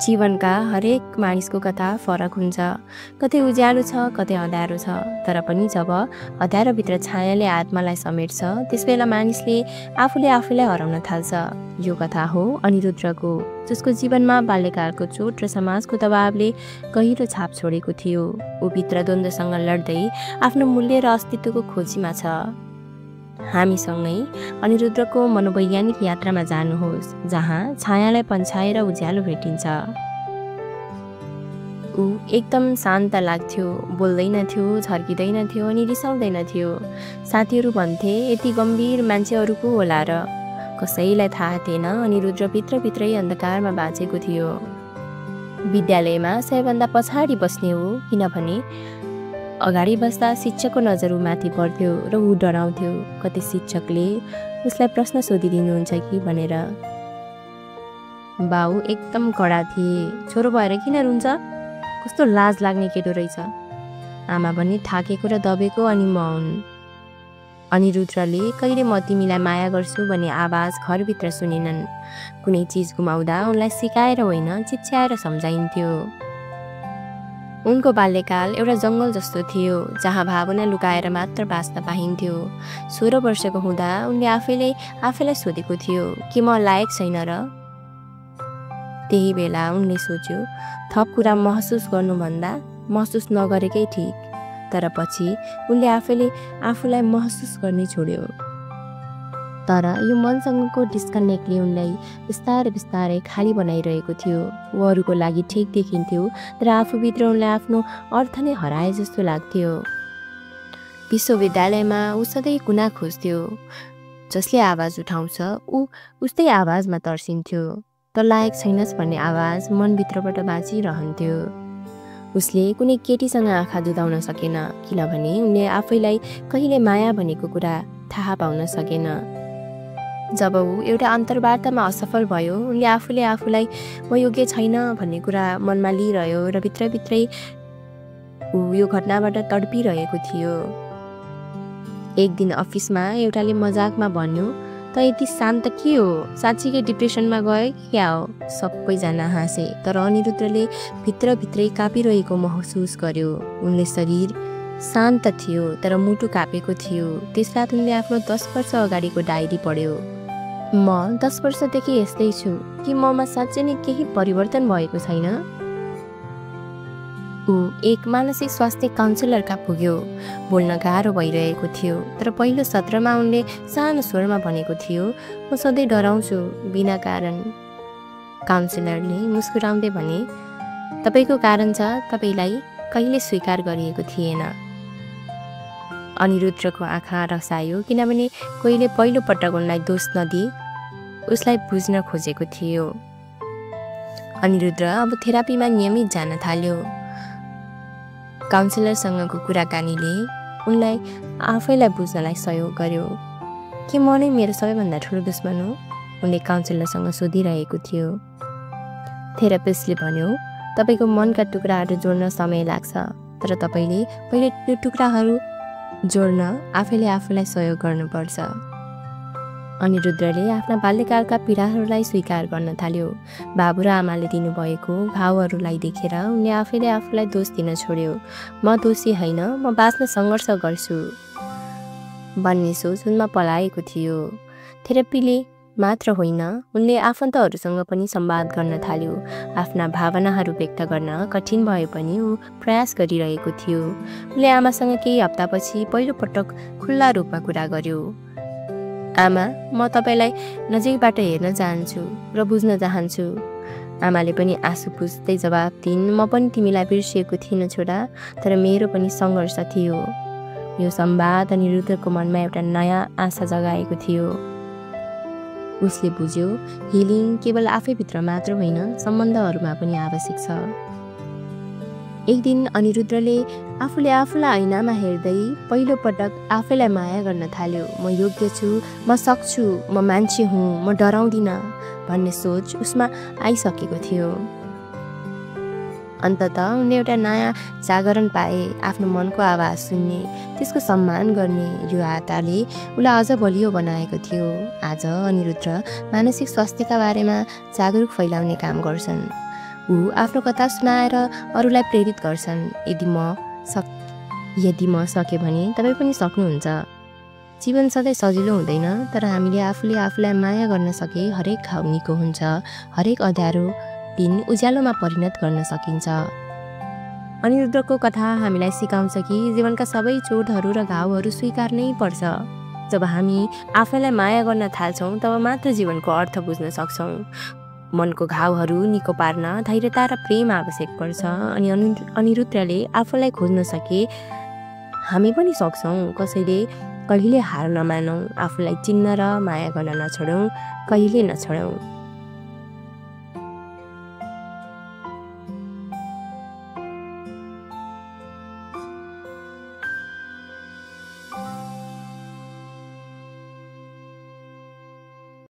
जीवनका हरेक मानिसको कथा फरक हुन्छ। कतै उज्यालो छ, कतै अँध्यारो छ। तर पनि जब अँध्यारोभित्र छायाले आत्मालाई समेट्छ, त्यसबेला मानिसले आफूले आफूलाई हराउन थाल्छ। यो कथा हो अनिरुद्धको, जसको जीवनमा बाल्यकालको चोट र समाजको दबावले गहिरो छाप छोडेको थियो। ऊ भित्र द्वन्द्वसँग लड्दै आफ्नो मूल्य र अस्तित्वको खोजीमा छ। हामीसँगै अनिरुद्धको मनोवैज्ञानिक यात्रामा जानुहोस्, जहाँ छायालाई पन्छाएर उज्यालो भेटिन्छ। ऊ एकदम शान्त लाग्थ्यो, बोल्दैनथ्यो, झर्किँदैनथ्यो अनि रिसाउँदैनथ्यो। साथीहरू भन्थे यति गम्भीर मान्छे अरूको होला र। कसैलाई थाहा थिएन अनिरुद्ध भित्रभित्रै अन्धकारमा बाँचेको थियो। विद्यालयमा सबैभन्दा पछाडि बस्ने हो, किनभने अगाडि बस्दा शिक्षकको नजर ऊमाथि पर्थ्यो र ऊ डराउँथ्यो कतै शिक्षकले उसलाई प्रश्न सोधिदिनुहुन्छ कि भनेर। बाउ एकदम कडा थिए। छोरो भएर किन रुन्छ? कस्तो लाज लाग्ने केटो रहेछ। आमा पनि थाकेको र दबेको अनि म हुन्। अनिरुद्धले कहिले म तिमीलाई माया गर्छु भन्ने आवाज घरभित्र सुनेनन्। कुनै चिज गुमाउँदा उनलाई सिकाएर होइन, चिच्याएर सम्झाइन्थ्यो। उनको बाल्यकाल एउटा जङ्गल जस्तो थियो, जहाँ भावना लुकाएर मात्र बाँच्न पाइन्थ्यो। 16 वर्षको हुँदा उनले आफैलाई सोधेको थियो कि म लायक छैन र? त्यही बेला उनले सोच्यो, थप कुरा महसुस गर्नुभन्दा महसुस नगरेकै ठिक। तर पछि उनले आफूलाई महसुस गर्ने छोड्यो। तर यो मनसँगको डिस्कनेक्टले उनलाई बिस्तारै खाली बनाइरहेको थियो। ऊ अरूको लागि ठिक देखिन्थ्यो, तर आफूभित्र उनलाई आफ्नो अर्थ नै हराए जस्तो लाग्थ्यो। विश्वविद्यालयमा ऊ सधैँ कुना खोज्थ्यो। जसले आवाज उठाउँछ ऊ उस्तै आवाजमा तर्सिन्थ्यो। त लायक छैनस् भन्ने आवाज मनभित्रबाट बाँचिरहन्थ्यो। उसले कुनै केटीसँग आँखा जुदाउन सकेन, किनभने उनले आफैलाई कहिले माया भनेको कुरा थाहा पाउन सकेन। जब ऊ एउटा अन्तर्वार्तामा असफल भयो, उनले आफूलाई म योग्य छैन भन्ने कुरा मनमा लिइरह्यो र भित्रभित्रै ऊ यो घटनाबाट तडपिरहेको थियो। एक दिन अफिसमा एउटाले मजाकमा भन्यो, त यति शान्त के हो? साँच्चीकै डिप्रेसनमा गयो कि क्या हो? सबैजना हाँसे, तर अनिरुद्धले भित्रभित्रै कापिरहेको महसुस गर्यो। उनले शरीर शान्त थियो, तर मुटु कापेको थियो। त्यस रात उनले आफ्नो 10 वर्ष अगाडिको डायरी पढ्यो। म 10 वर्षदेखि यस्तै छु कि ममा साँच्चै नै केही परिवर्तन भएको छैन? ऊ एक मानसिक स्वास्थ्य काउन्सिलरका पुग्यो। बोल्न गाह्रो भइरहेको थियो, तर पहिलो सत्रमा उनले सानो स्वरमा भनेको थियो, म सधैँ डराउँछु बिना कारण। काउन्सिलरले मुस्कुराउँदै भने, तपाईँको कारण छ, तपाईँलाई कहिले स्वीकार गरिएको थिएन। अनिरुद्धको आँखा रसायो, किनभने कोहीले पहिलो पटक उनलाई दोष नदिई उसलाई बुझ्न खोजेको थियो। अनिरुद्ध अब थेरापीमा नियमित जान थाल्यो। काउन्सिलरसँगको कुराकानीले उनलाई आफैलाई बुझ्नलाई सहयोग गर्यो। के म नै मेरो सबैभन्दा ठुलो दुश्मन हो? उनले काउन्सिलरसँग सोधिरहेको थियो। थेरापिस्टले भन्यो, तपाईँको मनका टुक्राहरू जोड्न समय लाग्छ, तर तपाईँले पहिले त्यो टुक्राहरू जोड्न आफूलाई सहयोग गर्नुपर्छ। अनिरुद्धले आफ्ना बाल्यकालका पीडाहरूलाई स्वीकार गर्न थाल्यो। बाबु र आमाले दिनुभएको घाउहरूलाई देखेर उनले आफूलाई दोष दिन छोड्यो। म दोषी होइन, म बाँच्न सङ्घर्ष गर्छु भन्ने सोच उनमा पलाएको थियो। थेरापीले मात्र होइन, उनले आफन्तहरूसँग पनि संवाद गर्न थाल्यो। आफ्ना भावनाहरू व्यक्त गर्न कठिन भए पनि ऊ प्रयास गरिरहेको थियो। उनले आमासँग केही हप्तापछि पहिलो पटक खुल्ला रूपमा कुरा गर्यो। आमा, म तपाईँलाई नजिकबाट हेर्न चाहन्छु र बुझ्न चाहन्छु। आमाले पनि आँसु पुस्दै जवाब दिइन्, म पनि तिमीलाई बिर्सिएको थिइनँ छोरा, तर मेरो पनि सङ्घर्ष थियो। यो संवाद अनिरुद्धको मनमा एउटा नयाँ आशा जगाएको थियो। उसले बुझ्यो, हिलिङ केवल आफैभित्र मात्र होइन, सम्बन्धहरूमा पनि आवश्यक छ। एक दिन अनिरुद्धले आफूलाई ऐनामा हेर्दै पहिलो पटक आफैलाई माया गर्न थाल्यो। म योग्य छु, म सक्छु, म मान्छे हुँ, म डराउँदिन भन्ने सोच उसमा आइसकेको थियो। अन्ततः उनले एउटा नयाँ जागरण पाए, आफ्नो मनको आवाज सुन्ने, त्यसको सम्मान गर्ने यो आधारले उसलाई अझ बलियो बनाएको थियो। आज अनिरुद्ध मानसिक स्वास्थ्यका बारेमा जागरुक फैलाउने काम गर्छन्। ऊ आफ्नो कथा सुनाएर अरूलाई प्रेरित गर्छन्। यदि म सके भने तपाईँ पनि सक्नुहुन्छ। जीवन सधैँ सजिलो हुँदैन, तर हामीले आफूले आफूलाई माया गर्न सके हरेक घाउ निको हुन्छ, हरेक अँध्यारो दिन उज्यालोमा परिणत गर्न सकिन्छ। अनिरुद्धको कथा हामीलाई सिकाउँछ कि जीवनका सबै चोटहरू र घाउहरू स्वीकार्नै पर्छ। जब हामी आफैलाई माया गर्न थाल्छौँ तब मात्र जीवनको अर्थ बुझ्न सक्छौँ। मनको घाउहरू निको पार्न धैर्यता र प्रेम आवश्यक पर्छ। अनि अनिरुद्धले आफूलाई खोज्न सके हामी पनि सक्छौँ। कसैले कहिले हार नमानौँ, आफूलाई चिन्न र माया गर्न नछोडौँ, कहिले नछोडौँ।